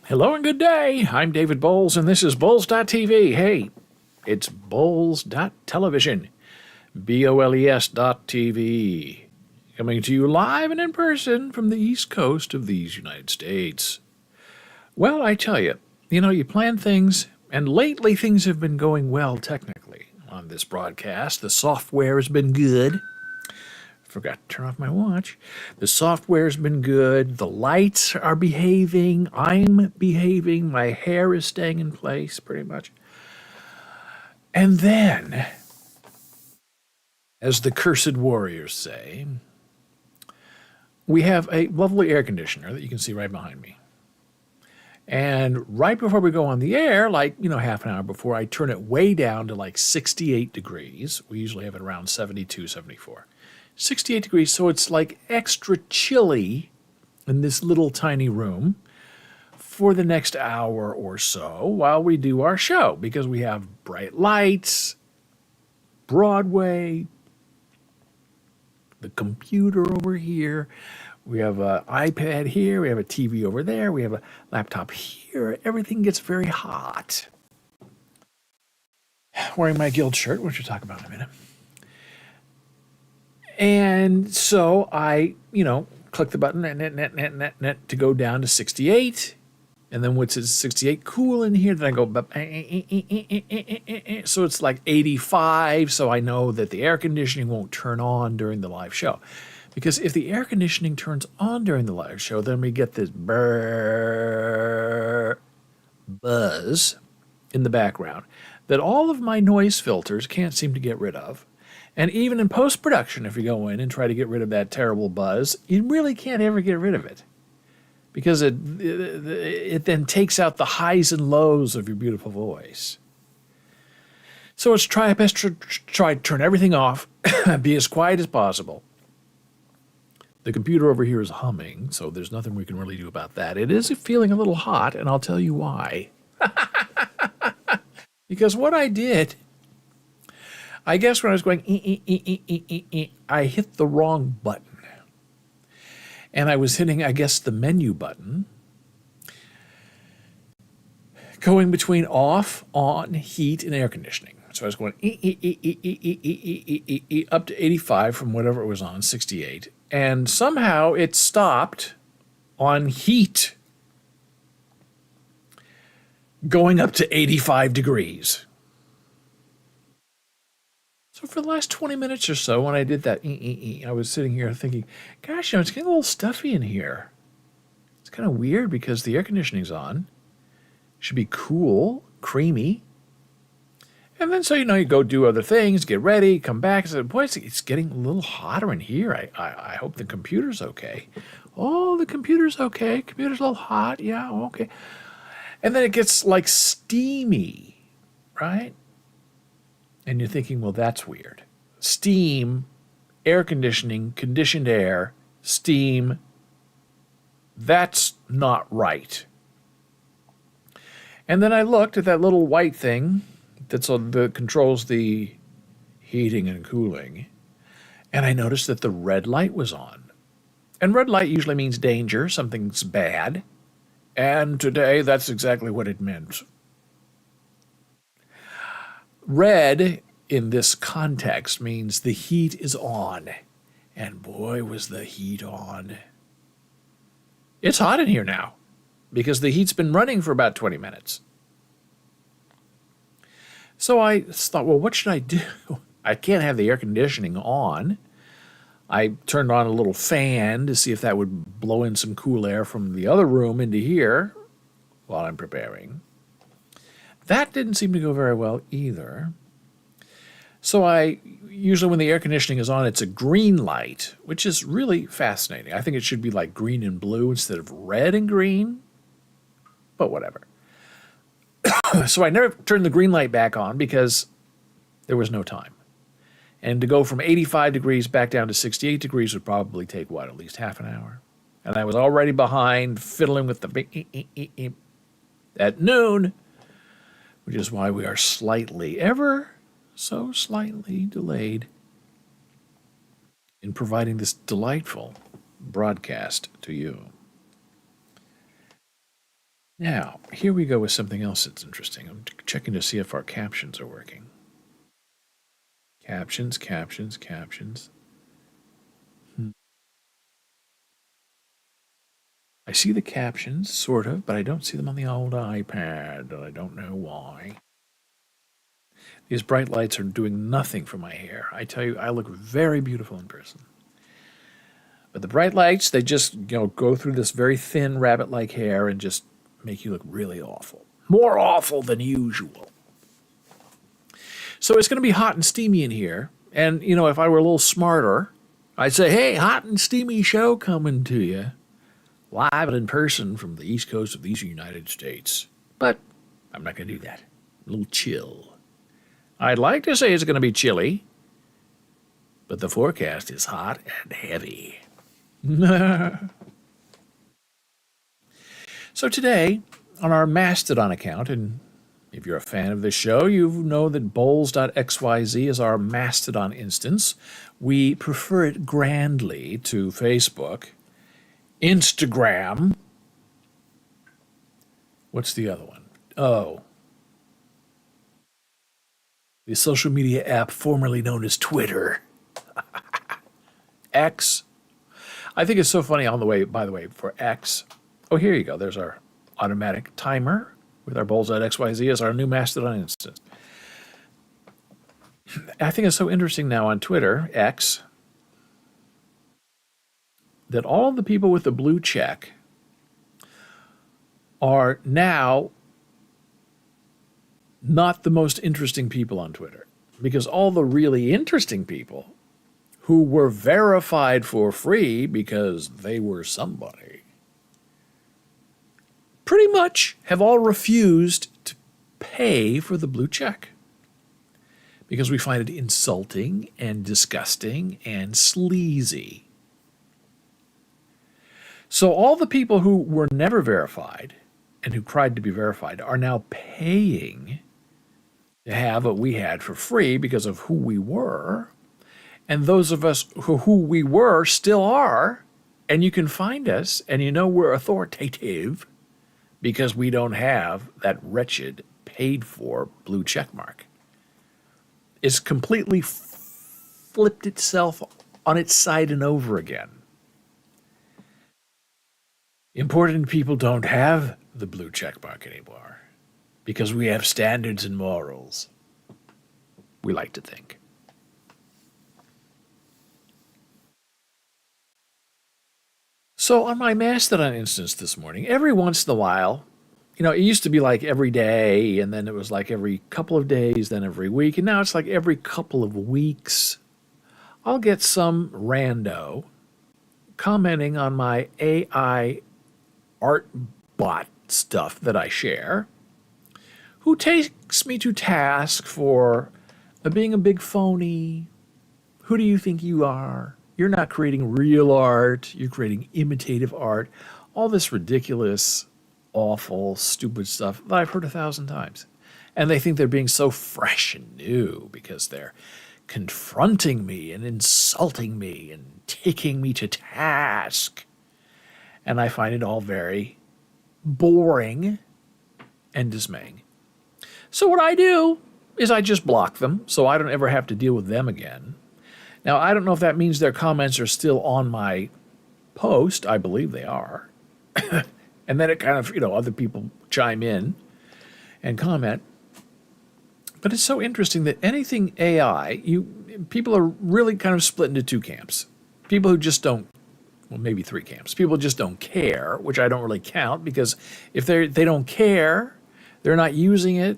Hello and good day. I'm David Boles, and this is Boles.tv. Hey, it's Boles.television. BOLES.tv. Coming to you live and in person from the East Coast of these United States. Well, I tell you, you plan things, and lately things have been going well technically on this broadcast. The software has been good. Forgot to turn off my watch. The software's been good. The lights are behaving. I'm behaving. My hair is staying in place pretty much. And then, as the cursed warriors say, we have a lovely air conditioner that you can see right behind me. And right before we go on the air, half an hour before, I turn it way down to 68 degrees. We usually have it around 72, 74. 68 degrees, so it's extra chilly in this little tiny room for the next hour or so while we do our show, because we have bright lights, Broadway, the computer over here, we have an iPad here, we have a TV over there, we have a laptop here. Everything gets very hot. Wearing my guild shirt, which we'll talk about in a minute. And so I, click the button net to go down to 68. And then once it's 68 cool in here, then I go, so it's 85. So I know that the air conditioning won't turn on during the live show. Because if the air conditioning turns on during the live show, then we get this buzz in the background that all of my noise filters can't seem to get rid of. And even in post-production, if you go in and try to get rid of that terrible buzz, you really can't ever get rid of it. Because it then takes out the highs and lows of your beautiful voice. So let's try our best to try to turn everything off, be as quiet as possible. The computer over here is humming, so there's nothing we can really do about that. It is feeling a little hot, and I'll tell you why. Because what I did, I guess when I was going, I hit the wrong button. And I was hitting, I guess, the menu button, going between off, on, heat, and air conditioning. So I was going up to 85 from whatever it was on, 68. And somehow it stopped on heat, going up to 85 degrees. So for the last 20 minutes or so, when I did that, I was sitting here thinking, gosh, it's getting a little stuffy in here. It's kind of weird because the air conditioning's on. It should be cool, creamy. And then so, you go do other things, get ready, come back. I said, boy, it's getting a little hotter in here. I hope the computer's okay. Oh, the computer's okay. Computer's a little hot. Yeah, okay. And then it gets steamy, right? And you're thinking, well, that's weird. Steam, air conditioning, conditioned air, steam, that's not right. And then I looked at that little white thing that controls the heating and cooling, and I noticed that the red light was on. And red light usually means danger, something's bad. And today, that's exactly what it meant. Red, in this context, means the heat is on. And boy, was the heat on. It's hot in here now, because the heat's been running for about 20 minutes. So I thought, well, what should I do? I can't have the air conditioning on. I turned on a little fan to see if that would blow in some cool air from the other room into here while I'm preparing. That didn't seem to go very well either. So usually when the air conditioning is on, it's a green light, which is really fascinating. I think it should be green and blue instead of red and green, but whatever. So I never turned the green light back on because there was no time. And to go from 85 degrees back down to 68 degrees would probably take, at least half an hour. And I was already behind fiddling with the at noon, which is why we are ever so slightly delayed in providing this delightful broadcast to you. Now, here we go with something else that's interesting. I'm checking to see if our captions are working. Captions, captions, captions. I see the captions, sort of, but I don't see them on the old iPad. I don't know why. These bright lights are doing nothing for my hair. I tell you, I look very beautiful in person. But the bright lights, they just go through this very thin rabbit-like hair and just make you look really awful. More awful than usual. So it's going to be hot and steamy in here. And, if I were a little smarter, I'd say, hey, hot and steamy show coming to you. Live and in person from the east coast of these United States. But I'm not going to do that. A little chill. I'd like to say it's going to be chilly, but the forecast is hot and heavy. So today, on our Mastodon account, and if you're a fan of this show, you know that Boles.xyz is our Mastodon instance. We prefer it grandly to Facebook, Instagram. What's the other one? Oh, the social media app formerly known as Twitter. X. I think it's so funny on the way, by the way, for X. Oh, here you go. There's our automatic timer with our Boles.xyz as our new Mastodon instance. I think it's so interesting now on Twitter, X, that all of the people with the blue check are now not the most interesting people on Twitter, because all the really interesting people who were verified for free because they were somebody pretty much have all refused to pay for the blue check because we find it insulting and disgusting and sleazy. So all the people who were never verified and who cried to be verified are now paying to have what we had for free because of who we were. And those of us who we were still are. And you can find us, and we're authoritative because we don't have that wretched paid-for blue check mark. It's completely flipped itself on its side and over again. Important people don't have the blue check mark anymore because we have standards and morals. We like to think. So on my Mastodon instance this morning, every once in a while, it used to be like every day, and then it was like every couple of days, then every week, and now it's like every couple of weeks, I'll get some rando commenting on my AI art bot stuff that I share, who takes me to task for being a big phony. Who do you think you are? You're not creating real art. You're creating imitative art. All this ridiculous, awful, stupid stuff that I've heard 1,000 times. And they think they're being so fresh and new because they're confronting me and insulting me and taking me to task. And I find it all very boring and dismaying. So what I do is I just block them so I don't ever have to deal with them again. Now, I don't know if that means their comments are still on my post. I believe they are. And then it kind of, other people chime in and comment. But it's so interesting that anything AI, people are really kind of split into two camps. People who just don't, well, maybe three camps. People just don't care, which I don't really count, because if they don't care, they're not using it,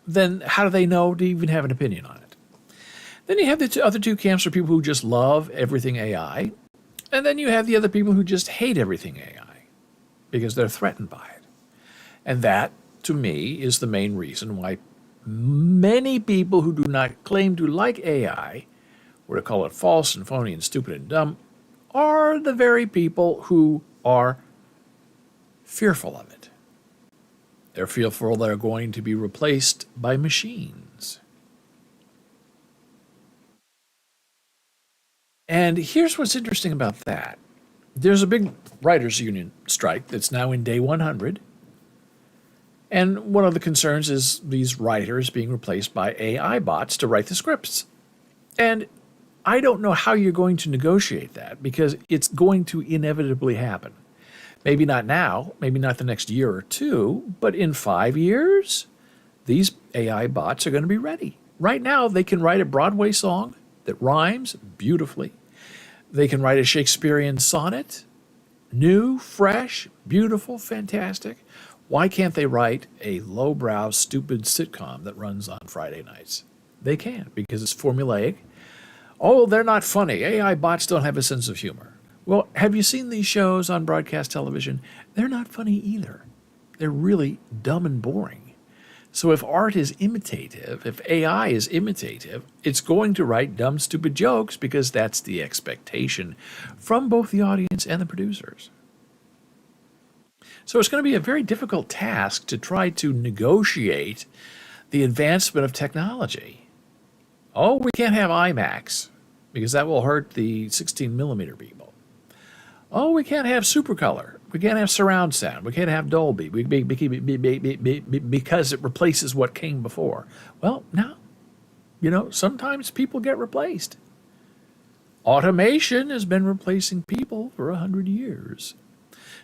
then how do they know to even have an opinion on it? Then you have the other two camps are people who just love everything AI. And then you have the other people who just hate everything AI because they're threatened by it. And that, to me, is the main reason why many people who do not claim to like AI, or to call it false and phony and stupid and dumb, are the very people who are fearful of it. They're fearful they're going to be replaced by machines. And here's what's interesting about that. There's a big writers' union strike that's now in day 100. And one of the concerns is these writers being replaced by AI bots to write the scripts. And I don't know how you're going to negotiate that because it's going to inevitably happen. Maybe not now, maybe not the next year or two, but in 5 years, these AI bots are going to be ready. Right now, they can write a Broadway song that rhymes beautifully. They can write a Shakespearean sonnet, new, fresh, beautiful, fantastic. Why can't they write a lowbrow, stupid sitcom that runs on Friday nights? They can because it's formulaic. Oh, they're not funny. AI bots don't have a sense of humor. Well, have you seen these shows on broadcast television? They're not funny either. They're really dumb and boring. So if art is imitative, if AI is imitative, it's going to write dumb, stupid jokes because that's the expectation from both the audience and the producers. So it's going to be a very difficult task to try to negotiate the advancement of technology. Oh, we can't have IMAX because that will hurt the 16 millimeter people. Oh, we can't have Supercolor. We can't have surround sound. We can't have Dolby because it replaces what came before. Well, no. Sometimes people get replaced. Automation has been replacing people for 100 years.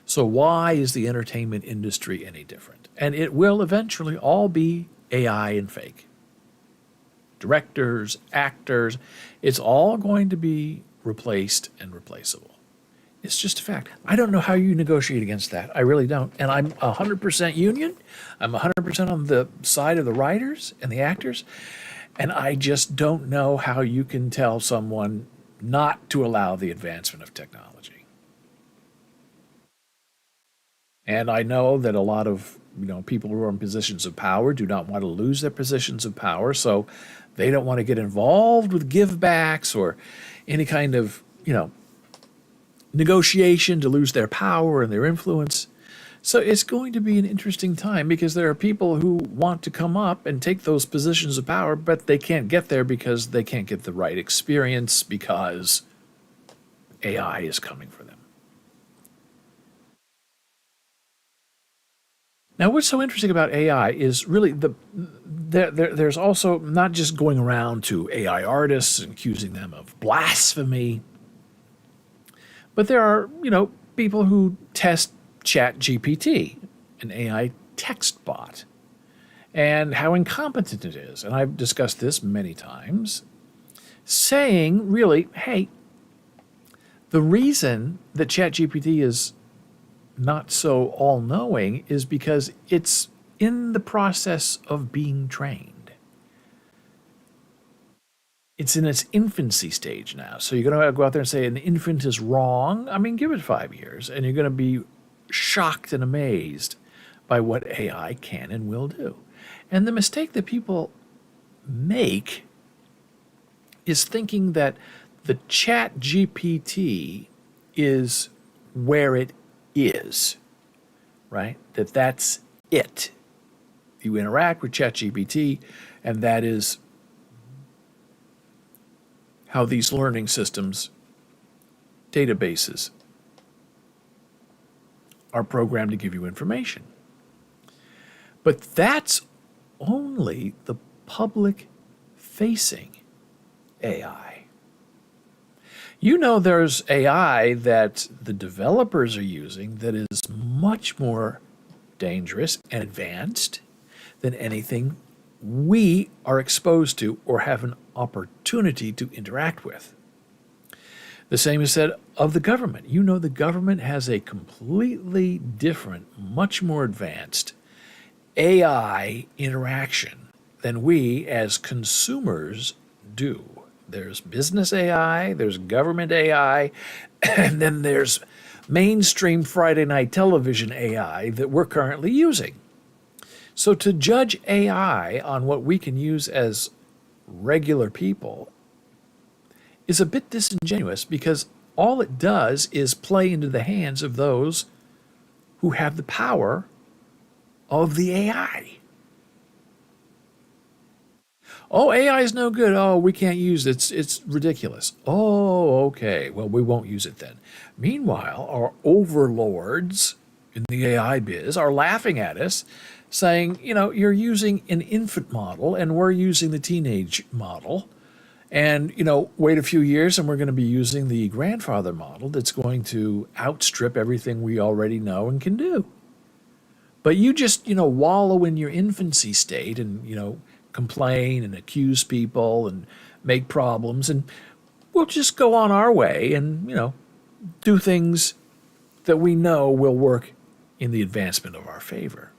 So why is the entertainment industry any different? And it will eventually all be AI and fake. Directors, actors, it's all going to be replaced and replaceable. It's just a fact. I don't know how you negotiate against that. I really don't. And I'm 100% union. I'm 100% on the side of the writers and the actors. And I just don't know how you can tell someone not to allow the advancement of technology. And I know that a lot of people who are in positions of power do not want to lose their positions of power, so they don't want to get involved with givebacks or any kind of negotiation to lose their power and their influence. So it's going to be an interesting time because there are people who want to come up and take those positions of power, but they can't get there because they can't get the right experience because AI is coming for them. Now, what's so interesting about AI is really there's also not just going around to AI artists and accusing them of blasphemy, but there are, people who test ChatGPT, an AI text bot, and how incompetent it is. And I've discussed this many times, saying, really, hey, the reason that ChatGPT is not so all-knowing is because it's in the process of being trained. It's in its infancy stage now. So you're going to go out there and say an infant is wrong? I mean, give it 5 years, and you're going to be shocked and amazed by what AI can and will do. And the mistake that people make is thinking that the Chat GPT is where it is, right? That's it. You interact with ChatGPT, and that is how these learning systems, databases, are programmed to give you information. But that's only the public-facing AI. There's AI that the developers are using that is much more dangerous and advanced than anything we are exposed to or have an opportunity to interact with. The same is said of the government. The government has a completely different, much more advanced AI interaction than we as consumers do. There's business AI, there's government AI, and then there's mainstream Friday night television AI that we're currently using. So to judge AI on what we can use as regular people is a bit disingenuous because all it does is play into the hands of those who have the power of the AI. Oh, AI is no good. Oh, we can't use it. It's ridiculous. Oh, okay. Well, we won't use it then. Meanwhile, our overlords in the AI biz are laughing at us, saying, you're using an infant model and we're using the teenage model. And, wait a few years and we're going to be using the grandfather model that's going to outstrip everything we already know and can do. But you just, wallow in your infancy state and, complain and accuse people and make problems. And we'll just go on our way and, do things that we know will work in the advancement of our favor.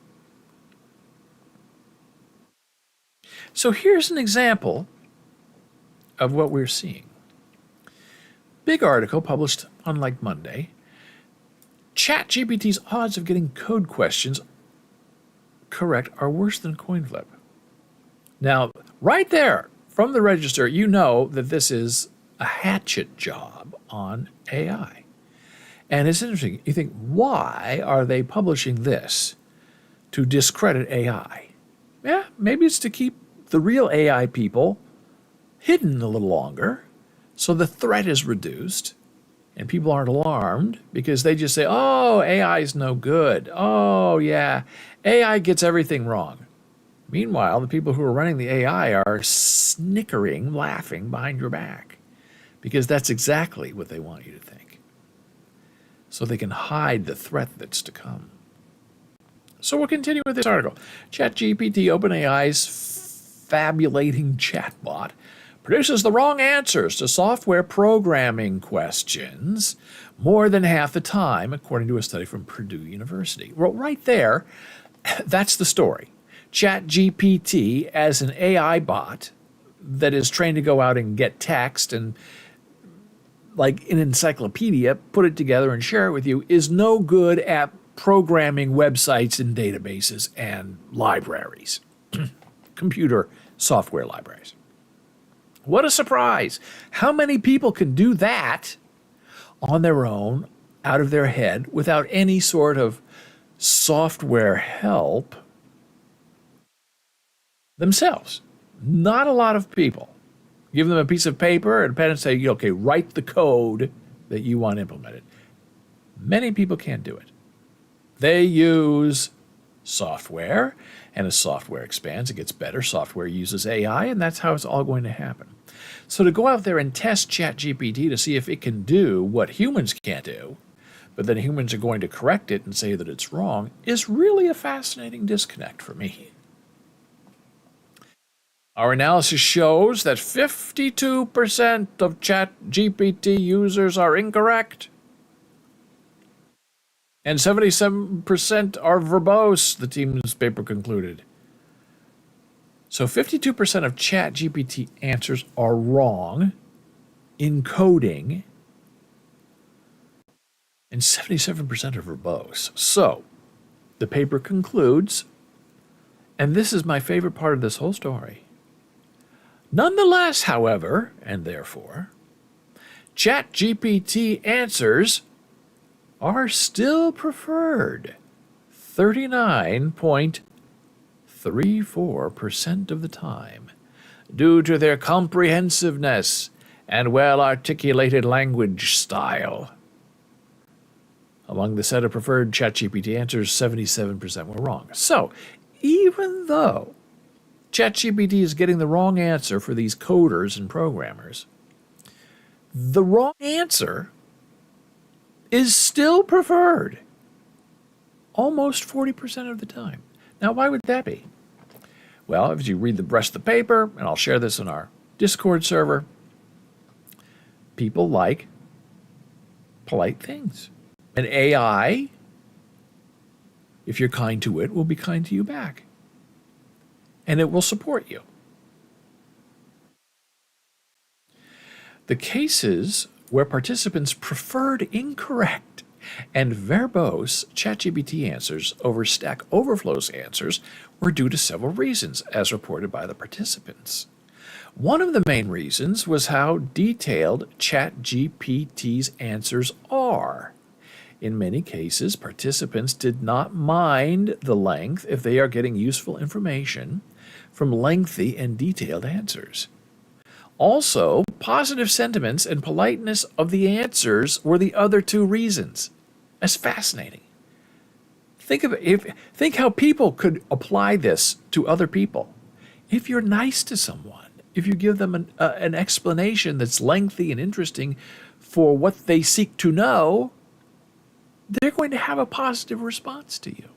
So here's an example of what we're seeing. Big article published on like Monday. ChatGPT's odds of getting code questions correct are worse than a coin flip. Now, right there from the register, you know that this is a hatchet job on AI. And it's interesting. You think, why are they publishing this to discredit AI? Yeah, maybe it's to keep the real AI people hidden a little longer so the threat is reduced and people aren't alarmed because they just say, oh, AI is no good. Oh, yeah, AI gets everything wrong. Meanwhile, the people who are running the AI are snickering, laughing behind your back because that's exactly what they want you to think. So they can hide the threat that's to come. So we'll continue with this article. ChatGPT, OpenAI's fabulating chatbot, produces the wrong answers to software programming questions more than half the time, according to a study from Purdue University. Well, right there, that's the story. ChatGPT, as an AI bot that is trained to go out and get text and, like an encyclopedia, put it together and share it with you, is no good at programming websites and databases and libraries, computer software libraries. What a surprise. How many people can do that on their own, out of their head, without any sort of software help themselves? Not a lot of people. Give them a piece of paper and a pen and say, okay, write the code that you want implemented. Many people can't do it. They use software, and as software expands, it gets better. Software uses AI, and that's how it's all going to happen. So to go out there and test ChatGPT to see if it can do what humans can't do, but then humans are going to correct it and say that it's wrong, is really a fascinating disconnect for me. Our analysis shows that 52% of ChatGPT users are incorrect, and 77% are verbose, the team's paper concluded. So 52% of ChatGPT answers are wrong in coding, and 77% are verbose. So the paper concludes, and this is my favorite part of this whole story. Nonetheless, however, and therefore, ChatGPT answers are still preferred 39.34% of the time due to their comprehensiveness and well-articulated language style. Among the set of preferred ChatGPT answers, 77% were wrong. So, even though ChatGPT is getting the wrong answer for these coders and programmers, the wrong answer is still preferred almost 40% of the time. Now, why would that be? Well, if you read the rest of the paper, and I'll share this in our Discord server, people like polite things. And AI, if you're kind to it, will be kind to you back. And it will support you. The cases where participants preferred incorrect and verbose ChatGPT answers over Stack Overflow's answers were due to several reasons, as reported by the participants. One of the main reasons was how detailed ChatGPT's answers are. In many cases, participants did not mind the length if they are getting useful information from lengthy and detailed answers. Also, positive sentiments and politeness of the answers were the other two reasons. That's fascinating. Think how people could apply this to other people. If you're nice to someone, if you give them an explanation that's lengthy and interesting for what they seek to know, they're going to have a positive response to you.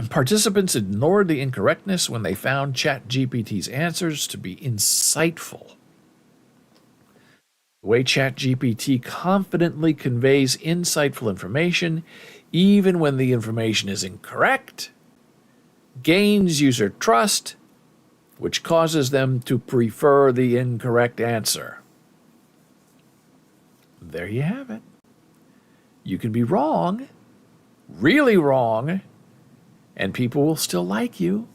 Participants ignored the incorrectness when they found ChatGPT's answers to be insightful. The way ChatGPT confidently conveys insightful information, even when the information is incorrect, gains user trust, which causes them to prefer the incorrect answer. There you have it. You can be wrong, really wrong, and people will still like you.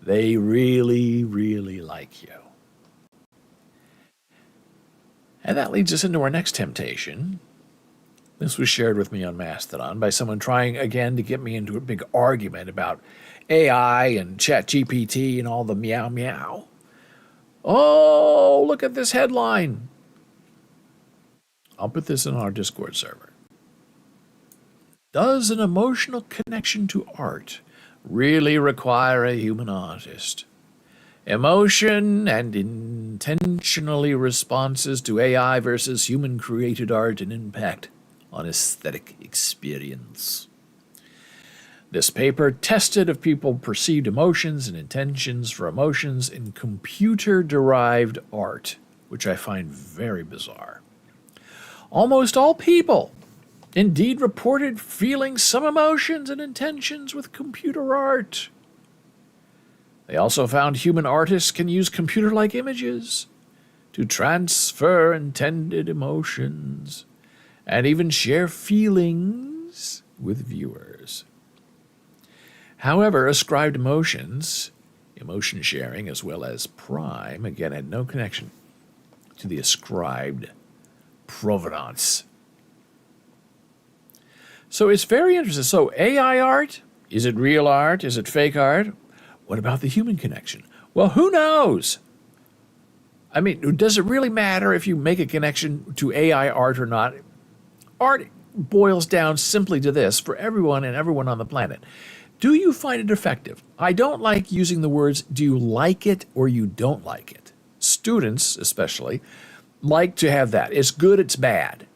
They really, really like you. And that leads us into our next temptation. This was shared with me on Mastodon by someone trying again to get me into a big argument about AI and ChatGPT and all the meow meow. Oh, look at this headline. I'll put this in our Discord server. Does an emotional connection to art really require a human artist? Emotion and intentionally responses to AI versus human-created art and impact on aesthetic experience. This paper tested if people perceived emotions and intentions for emotions in computer-derived art, which I find very bizarre. Almost all people indeed reported feeling some emotions and intentions with computer art. They also found human artists can use computer-like images to transfer intended emotions and even share feelings with viewers. However, ascribed emotions, emotion sharing as well as prime, again had no connection to the ascribed provenance. So it's very interesting. So AI art, is it real art? Is it fake art? What about the human connection? Well, who knows? I mean, does it really matter if you make a connection to AI art or not? Art boils down simply to this for everyone and everyone on the planet. Do you find it effective? I don't like using the words, do you like it or you don't like it? Students, especially, like to have that. It's good, it's bad.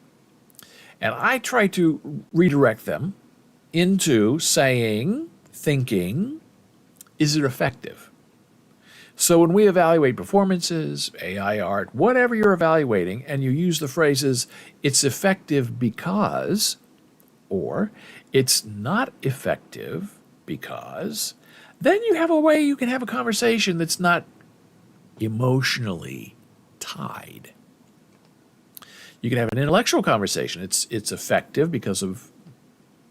And I try to redirect them into saying, thinking, is it effective? So when we evaluate performances, AI art, whatever you're evaluating, and you use the phrases, it's effective because, or it's not effective because, then you have a way you can have a conversation that's not emotionally tied. You can have an intellectual conversation. It's effective because of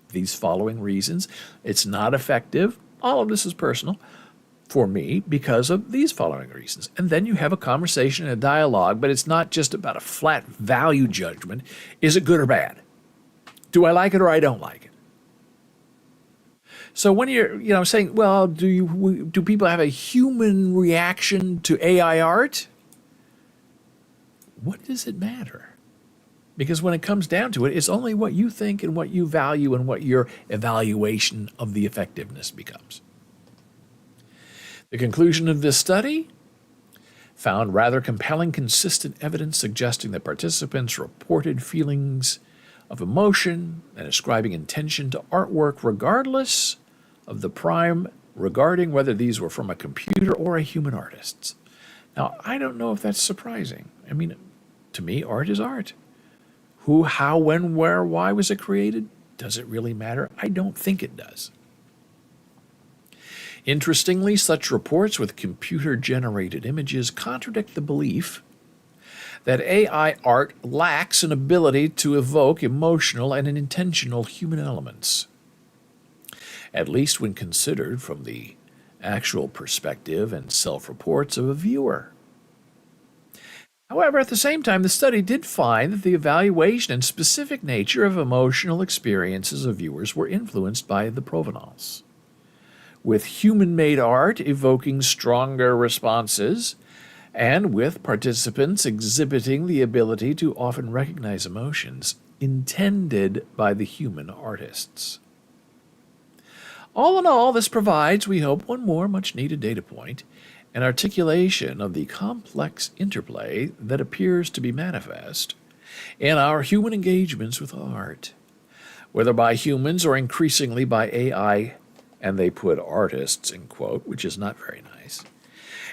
these following reasons. It's not effective. All of this is personal for me because of these following reasons. And then you have a conversation and a dialogue, but it's not just about a flat value judgment. Is it good or bad? Do I like it or I don't like it? So when you're, saying, well, do people have a human reaction to AI art? What does it matter? Because when it comes down to it, it's only what you think and what you value and what your evaluation of the effectiveness becomes. The conclusion of this study found rather compelling, consistent evidence suggesting that participants reported feelings of emotion and ascribing intention to artwork regardless of the prime regarding whether these were from a computer or a human artist. Now, I don't know if that's surprising. I mean, to me, art is art. Who, how, when, where, why was it created? Does it really matter? I don't think it does. Interestingly, such reports with computer-generated images contradict the belief that AI art lacks an ability to evoke emotional and intentional human elements, at least when considered from the actual perspective and self-reports of a viewer. However, at the same time, the study did find that the evaluation and specific nature of emotional experiences of viewers were influenced by the provenance, with human-made art evoking stronger responses and with participants exhibiting the ability to often recognize emotions intended by the human artists. All in all, this provides, we hope, one more much-needed data point, an articulation of the complex interplay that appears to be manifest in our human engagements with art, whether by humans or increasingly by AI, and they put artists in quote, which is not very nice,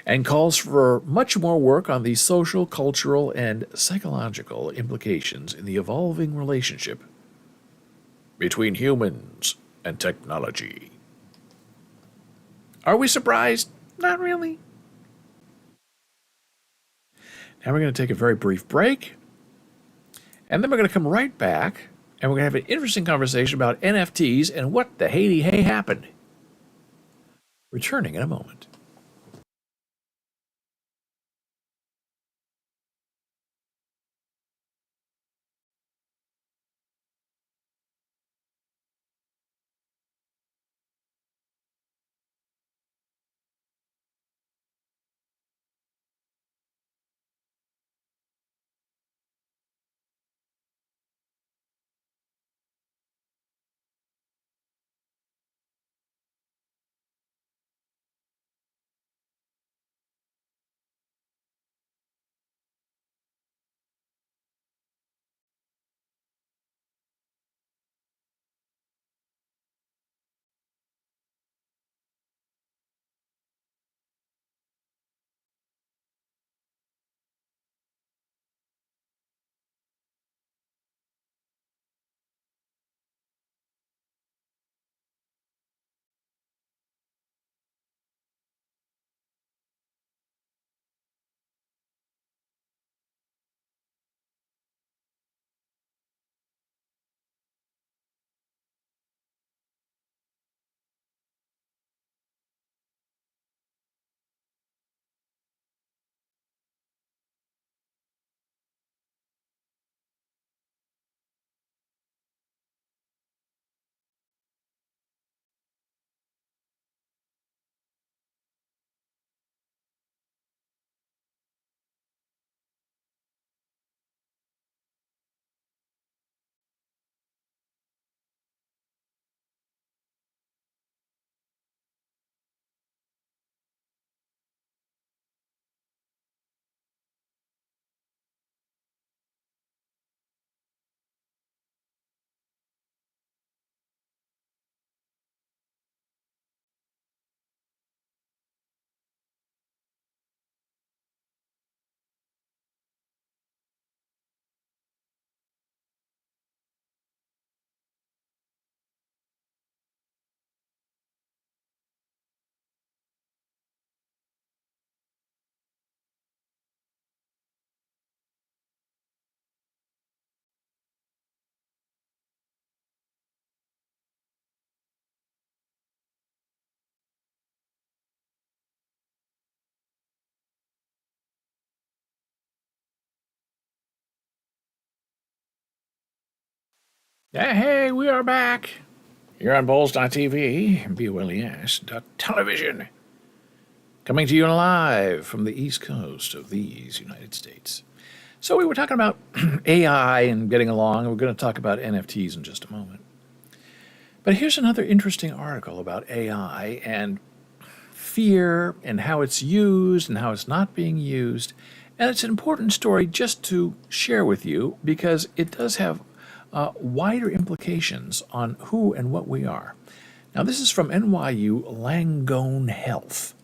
and calls for much more work on the social, cultural, and psychological implications in the evolving relationship between humans and technology. Are we surprised? Not really. Now we're going to take a very brief break, and then we're going to come right back, and we're going to have an interesting conversation about NFTs and what the hey happened. Returning in a moment. Hey, we are back. You're on Boles.tv, BOLES.television. Coming to you live from the East Coast of these United States. So we were talking about AI and getting along, and we're going to talk about NFTs in just a moment. But here's another interesting article about AI and fear and how it's used and how it's not being used. And it's an important story just to share with you because it does have wider implications on who and what we are. Now, this is from NYU Langone Health,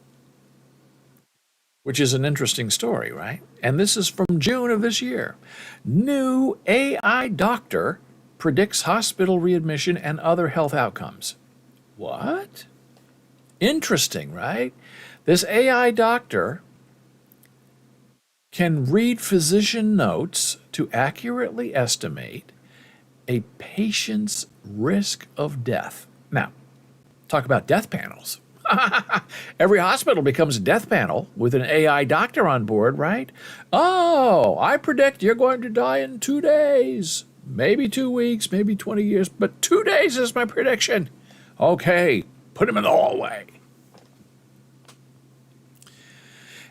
which is an interesting story, right? And this is from June of this year. New AI doctor predicts hospital readmission and other health outcomes. What? Interesting, right? This AI doctor can read physician notes to accurately estimate a patient's risk of death. Now, talk about death panels. Every hospital becomes a death panel with an AI doctor on board, right? Oh, I predict you're going to die in 2 days, maybe 2 weeks, maybe 20 years, but 2 days is my prediction. Okay, put him in the hallway.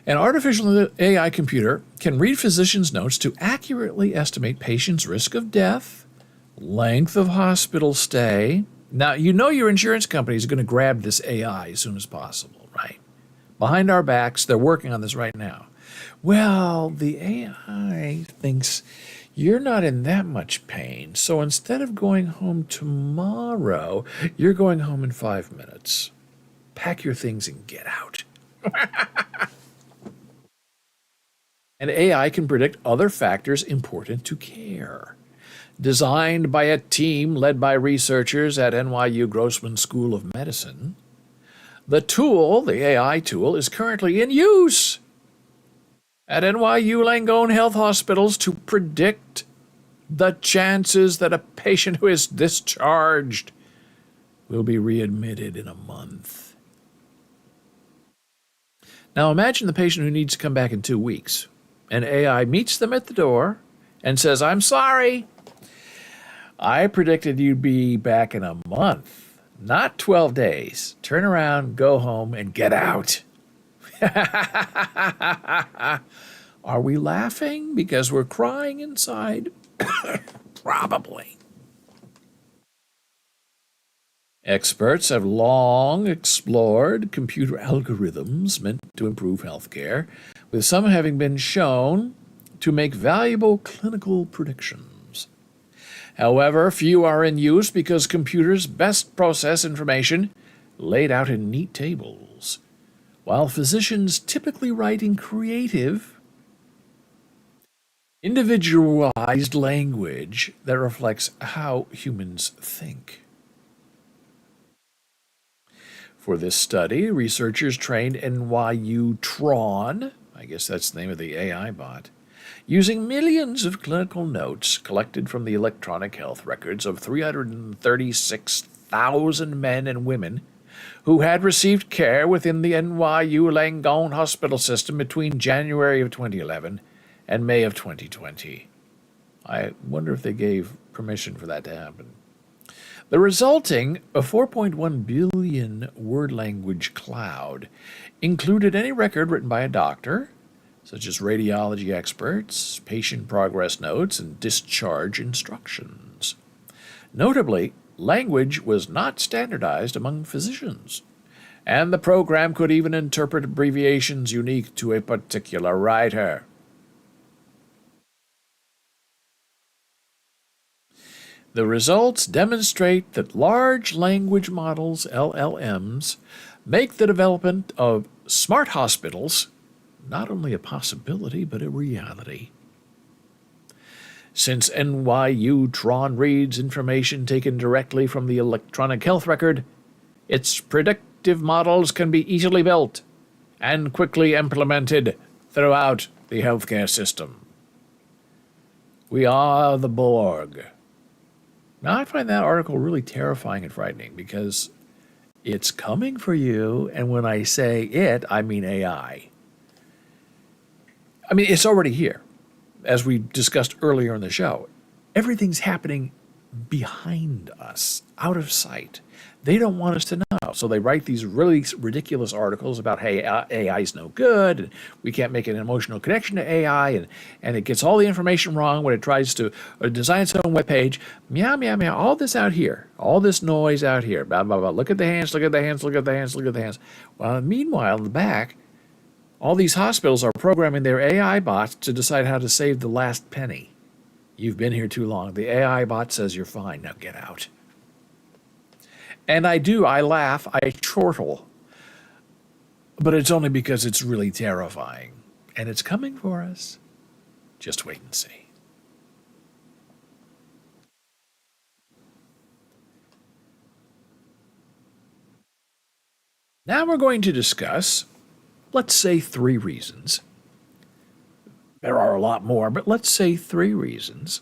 An artificial AI computer can read physicians' notes to accurately estimate patients' risk of death, length of hospital stay. Now, you know your insurance company is going to grab this AI as soon as possible, right? Behind our backs, they're working on this right now. Well, the AI thinks you're not in that much pain, so instead of going home tomorrow, you're going home in 5 minutes. Pack your things and get out. And AI can predict other factors important to care. Designed by a team led by researchers at NYU Grossman School of Medicine, the AI tool, is currently in use at NYU Langone Health Hospitals to predict the chances that a patient who is discharged will be readmitted in a month. Now imagine the patient who needs to come back in 2 weeks, and AI meets them at the door and says, "I'm sorry, I predicted you'd be back in a month, not 12 days. Turn around, go home, and get out." Are we laughing because we're crying inside? Probably. Experts have long explored computer algorithms meant to improve healthcare, with some having been shown to make valuable clinical predictions. However, few are in use because computers best process information laid out in neat tables, while physicians typically write in creative, individualized language that reflects how humans think. For this study, researchers trained NYU Tron, I guess that's the name of the AI bot, using millions of clinical notes collected from the electronic health records of 336,000 men and women who had received care within the NYU Langone hospital system between January of 2011 and May of 2020. I wonder if they gave permission for that to happen. The resulting 4.1 billion word language cloud included any record written by a doctor, such as radiology experts, patient progress notes, and discharge instructions. Notably, language was not standardized among physicians, and the program could even interpret abbreviations unique to a particular writer. The results demonstrate that large language models, LLMs, make the development of smart hospitals not only a possibility, but a reality. Since NYU Tron reads information taken directly from the electronic health record, its predictive models can be easily built and quickly implemented throughout the healthcare system. We are the Borg. Now, I find that article really terrifying and frightening because it's coming for you, and when I say it, I mean AI. I mean, it's already here, as we discussed earlier in the show. Everything's happening behind us, out of sight. They don't want us to know, so they write these really ridiculous articles about, hey, AI is no good, and we can't make an emotional connection to AI, and it gets all the information wrong when it tries to design its own webpage. Meow, meow, meow, all this out here, all this noise out here, blah, blah, blah. Look at the hands, look at the hands, look at the hands, look at the hands. Well, meanwhile, in the back, all these hospitals are programming their AI bots to decide how to save the last penny. You've been here too long. The AI bot says you're fine. Now get out. And I laugh, I chortle. But it's only because it's really terrifying. And it's coming for us. Just wait and see. Now we're going to discuss, let's say, 3 reasons. There are a lot more, but let's say 3 reasons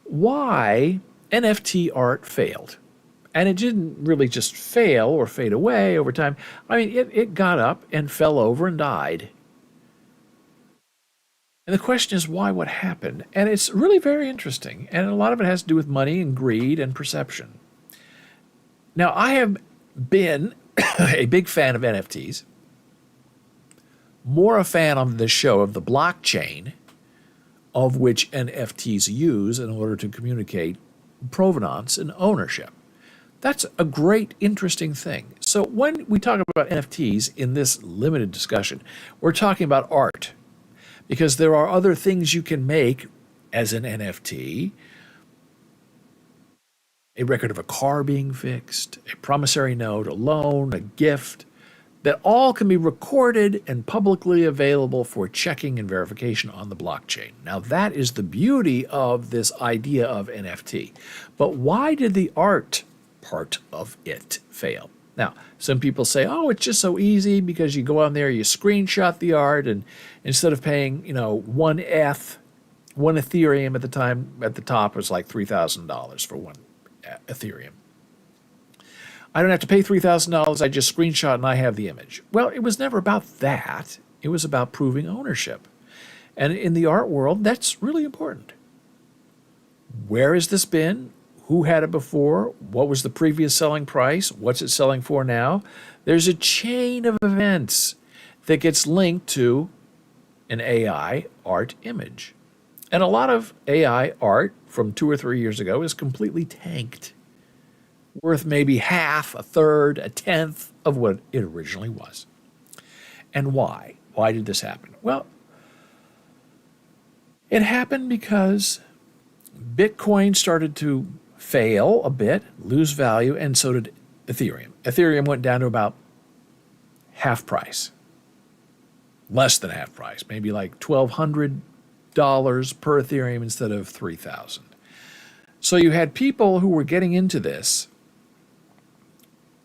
why NFT art failed. And it didn't really just fail or fade away over time. I mean, it got up and fell over and died. And the question is why, what happened? And it's really very interesting. And a lot of it has to do with money and greed and perception. Now, I have been a big fan of NFTs, more a fan on this show of the blockchain of which NFTs use in order to communicate provenance and ownership. That's a great, interesting thing. So when we talk about NFTs in this limited discussion, we're talking about art because there are other things you can make as an NFT: a record of a car being fixed, a promissory note, a loan, a gift, that all can be recorded and publicly available for checking and verification on the blockchain. Now, that is the beauty of this idea of NFT. But why did the art part of it fail? Now, some people say, oh, it's just so easy because you go on there, you screenshot the art, and instead of paying, one Ethereum at the time, at the top was like $3,000 for one Ethereum. I don't have to pay $3,000. I just screenshot and I have the image. Well, it was never about that. It was about proving ownership. And in the art world, that's really important. Where has this been? Who had it before? What was the previous selling price? What's it selling for now? There's a chain of events that gets linked to an AI art image. And a lot of AI art from 2 or 3 years ago is completely tanked, worth maybe half, a third, a tenth of what it originally was. And why? Why did this happen? Well, it happened because Bitcoin started to fail a bit, lose value, and so did Ethereum. Ethereum went down to about half price, less than half price, maybe like $1,200 per Ethereum instead of $3,000. So you had people who were getting into this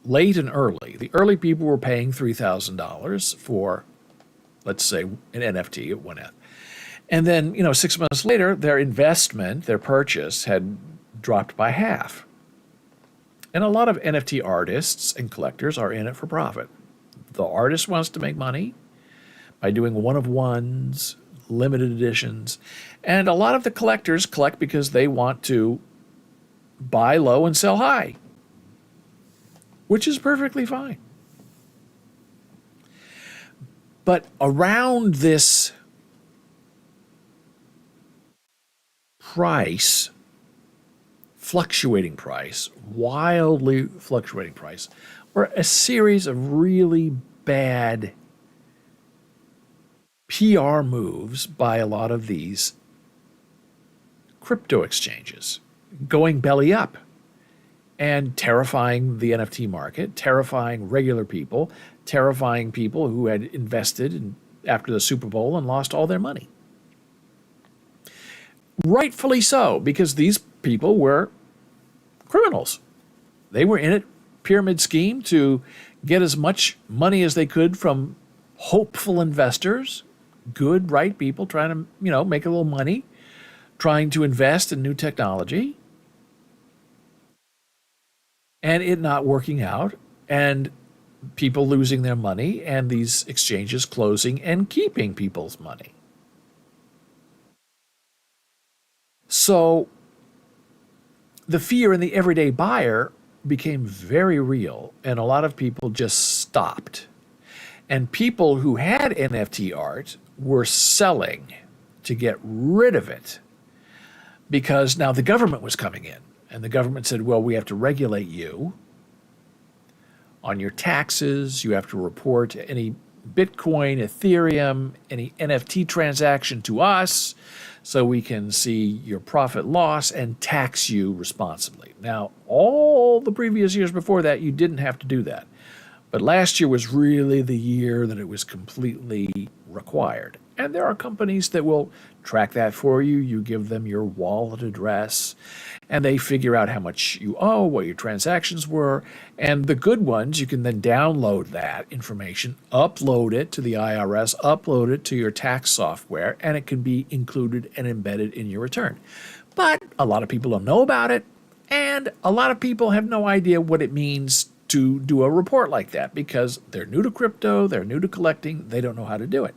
late and early. The early people were paying $3,000 for, let's say, an NFT at 1F. And then, 6 months later, their investment, their purchase, had dropped by half. And a lot of NFT artists and collectors are in it for profit. The artist wants to make money by doing one-of-ones, limited editions. And a lot of the collectors collect because they want to buy low and sell high, which is perfectly fine. But around this price, fluctuating price, wildly fluctuating price, were a series of really bad PR moves by a lot of these crypto exchanges, going belly up and terrifying the NFT market, terrifying regular people, terrifying people who had invested after the Super Bowl and lost all their money. Rightfully so, because these people were criminals. They were in it, pyramid scheme, to get as much money as they could from hopeful investors, good, right people trying to, make a little money, trying to invest in new technology, and it not working out, and people losing their money, and these exchanges closing and keeping people's money. So the fear in the everyday buyer became very real, and a lot of people just stopped. And people who had NFT art were selling to get rid of it because now the government was coming in, and the government said, well, we have to regulate you on your taxes. You have to report any Bitcoin, Ethereum, any NFT transaction to us so we can see your profit loss and tax you responsibly. Now, all the previous years before that, you didn't have to do that. But last year was really the year that it was completely required. And there are companies that will track that for you. You give them your wallet address, and they figure out how much you owe, what your transactions were. And the good ones, you can then download that information, upload it to the IRS, upload it to your tax software, and it can be included and embedded in your return. But a lot of people don't know about it, and a lot of people have no idea what it means to do a report like that because they're new to crypto, they're new to collecting, they don't know how to do it.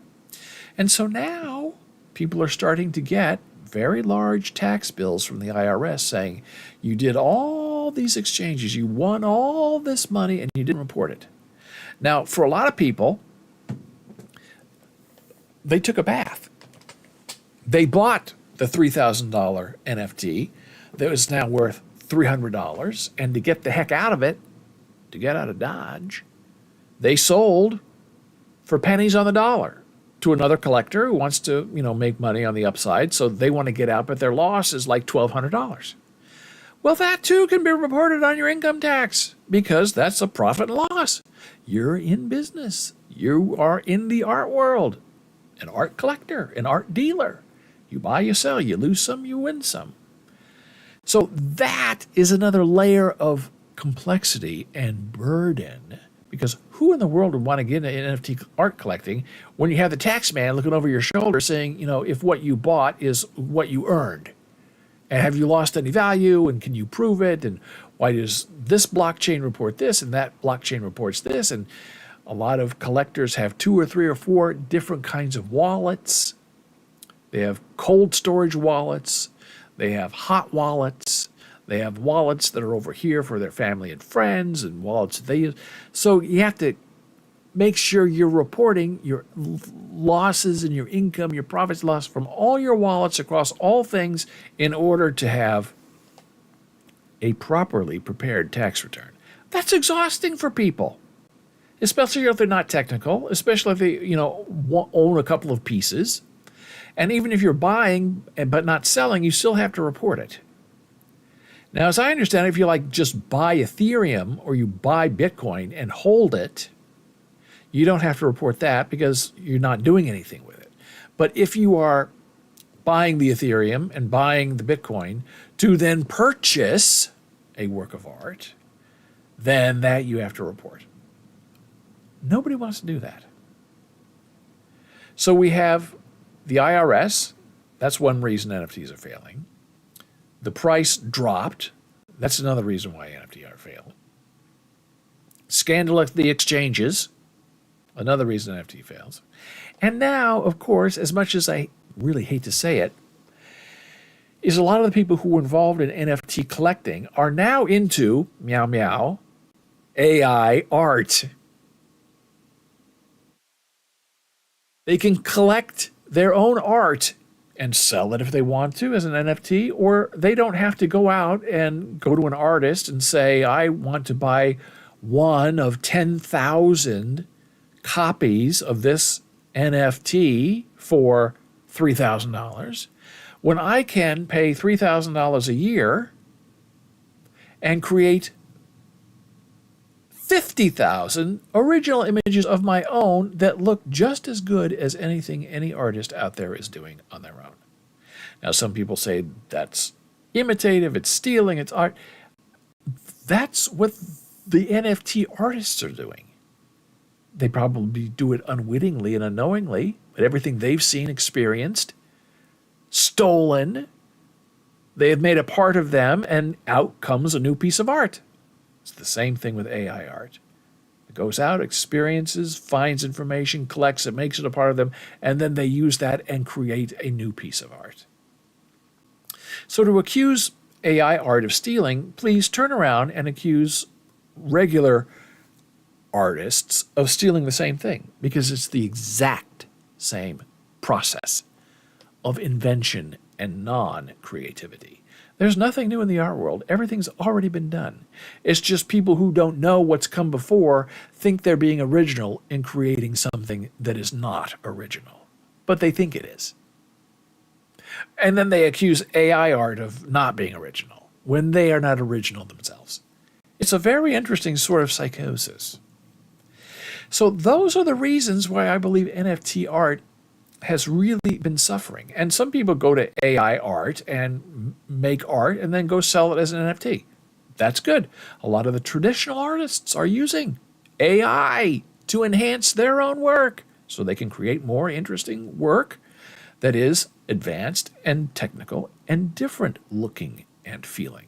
And so now people are starting to get very large tax bills from the IRS saying, you did all these exchanges, you won all this money, and you didn't report it. Now, for a lot of people, they took a bath. They bought the $3,000 NFT. that was now worth $300. And to get the heck out of it, to get out of Dodge, they sold for pennies on the dollar to another collector who wants to, make money on the upside. So they want to get out, but their loss is like $1,200. Well, that too can be reported on your income tax because that's a profit and loss. You're in business. You are in the art world, an art collector, an art dealer. You buy, you sell, you lose some, you win some. So that is another layer of complexity and burden, because who in the world would want to get into NFT art collecting when you have the tax man looking over your shoulder saying, if what you bought is what you earned? And have you lost any value? And can you prove it? And why does this blockchain report this and that blockchain reports this? And a lot of collectors have 2 or 3 or 4 different kinds of wallets. They have cold storage wallets. They have hot wallets. They have wallets that are over here for their family and friends, and wallets that they use. So you have to make sure you're reporting your losses and your income, your profits loss from all your wallets across all things in order to have a properly prepared tax return. That's exhausting for people, especially if they're not technical, especially if they, own a couple of pieces. And even if you're buying but not selling, you still have to report it. Now, as I understand it, if you just buy Ethereum or you buy Bitcoin and hold it, you don't have to report that because you're not doing anything with it. But if you are buying the Ethereum and buying the Bitcoin to then purchase a work of art, then that you have to report. Nobody wants to do that. So we have the IRS. That's one reason NFTs are failing. The price dropped. That's another reason why NFTs are failing. Scandal at the exchanges. Another reason NFT fails. And now, of course, as much as I really hate to say it, is a lot of the people who were involved in NFT collecting are now into, meow meow, AI art. They can collect their own art and sell it if they want to as an NFT, or they don't have to go out and go to an artist and say, I want to buy one of 10,000 copies of this NFT for $3,000, when I can pay $3,000 a year and create 50,000 original images of my own that look just as good as anything any artist out there is doing on their own. Now, some people say that's imitative, it's stealing, it's art. That's what the NFT artists are doing. They probably do it unwittingly and unknowingly, but everything they've seen, experienced, stolen, they have made a part of them, and out comes a new piece of art. It's the same thing with AI art. It goes out, experiences, finds information, collects it, makes it a part of them, and then they use that and create a new piece of art. So to accuse AI art of stealing, please turn around and accuse regular artists of stealing the same thing, because it's the exact same process of invention and non-creativity. There's nothing new in the art world. Everything's already been done. It's just people who don't know what's come before think they're being original in creating something that is not original, but they think it is. And then they accuse AI art of not being original when they are not original themselves. It's a very interesting sort of psychosis. So those are the reasons why I believe NFT art has really been suffering. And some people go to AI art and make art and then go sell it as an NFT. That's good. A lot of the traditional artists are using AI to enhance their own work so they can create more interesting work that is advanced and technical and different looking and feeling.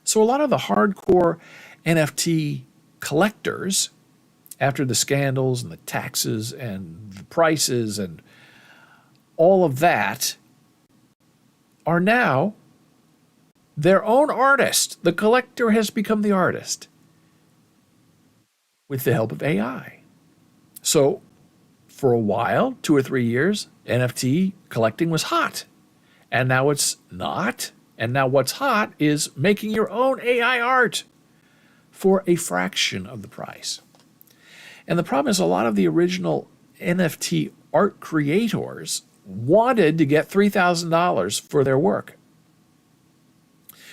So a lot of the hardcore NFT collectors, after the scandals and the taxes and the prices and all of that, are now their own artist. The collector has become the artist with the help of AI. So for a while, 2 or 3 years, NFT collecting was hot. And now it's not. And now what's hot is making your own AI art for a fraction of the price. And the problem is a lot of the original NFT art creators wanted to get $3,000 for their work.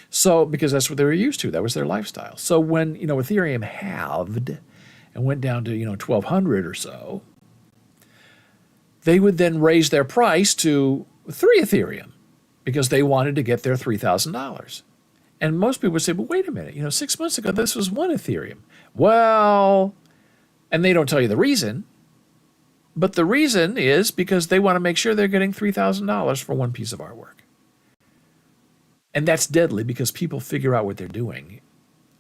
So, because that's what they were used to, that was their lifestyle. So when, Ethereum halved and went down to, 1,200 or so, they would then raise their price to 3 Ethereum because they wanted to get their $3,000. And most people would say, but wait a minute, 6 months ago, this was 1 Ethereum. Well, and they don't tell you the reason, but the reason is because they want to make sure they're getting $3,000 for one piece of artwork. And that's deadly because people figure out what they're doing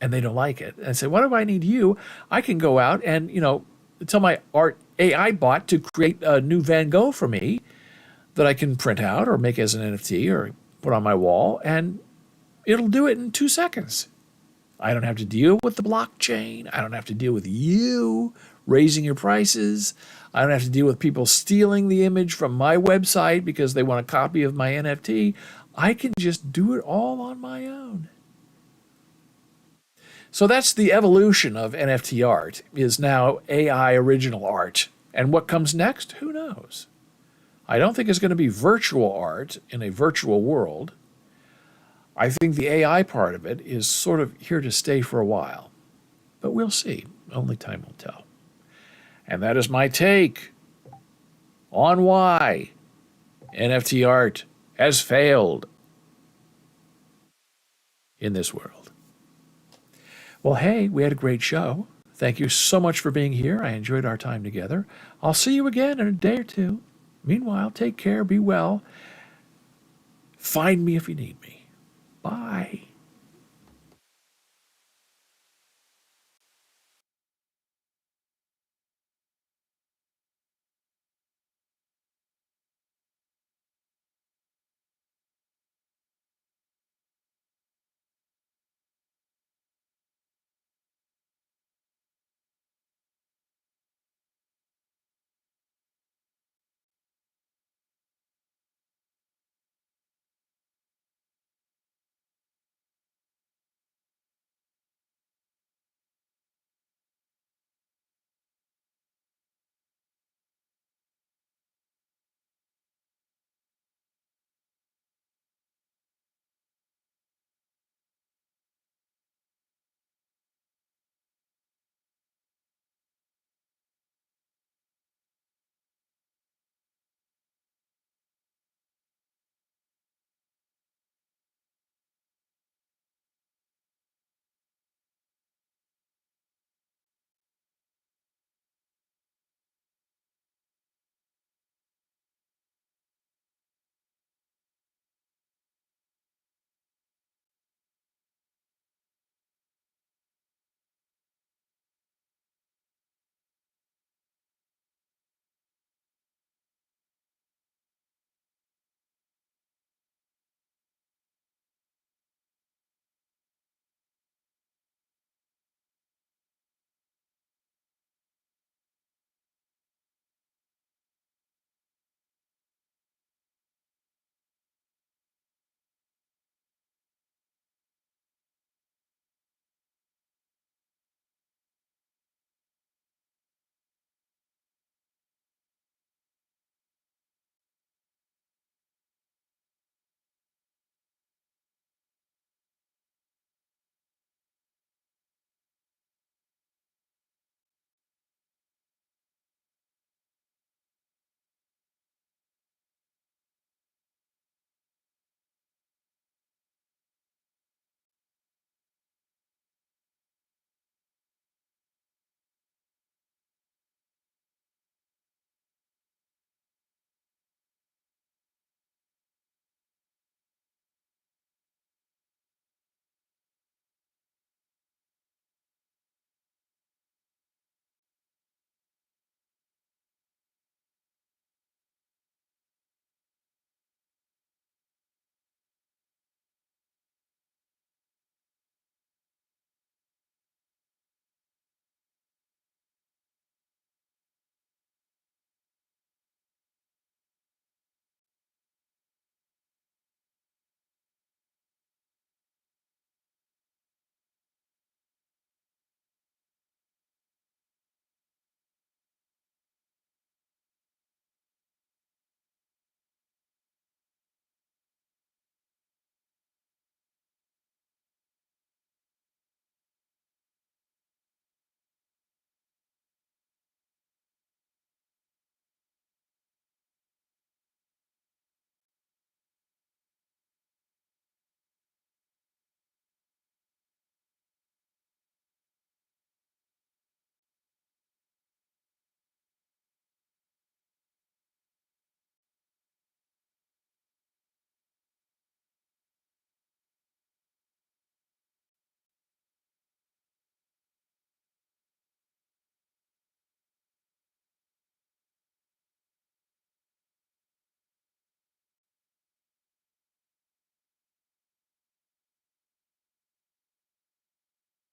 and they don't like it. And say, what do I need you? I can go out and, tell my art AI bot to create a new Van Gogh for me that I can print out or make as an NFT or put on my wall, and it'll do it in 2 seconds. I don't have to deal with the blockchain. I don't have to deal with you raising your prices. I don't have to deal with people stealing the image from my website because they want a copy of my NFT. I can just do it all on my own. So that's the evolution of NFT art, is now AI original art. And what comes next? Who knows? I don't think it's going to be virtual art in a virtual world. I think the AI part of it is sort of here to stay for a while. But we'll see. Only time will tell. And that is my take on why NFT art has failed in this world. Well, hey, we had a great show. Thank you so much for being here. I enjoyed our time together. I'll see you again in a day or two. Meanwhile, take care, be well. Find me if you need me. Bye.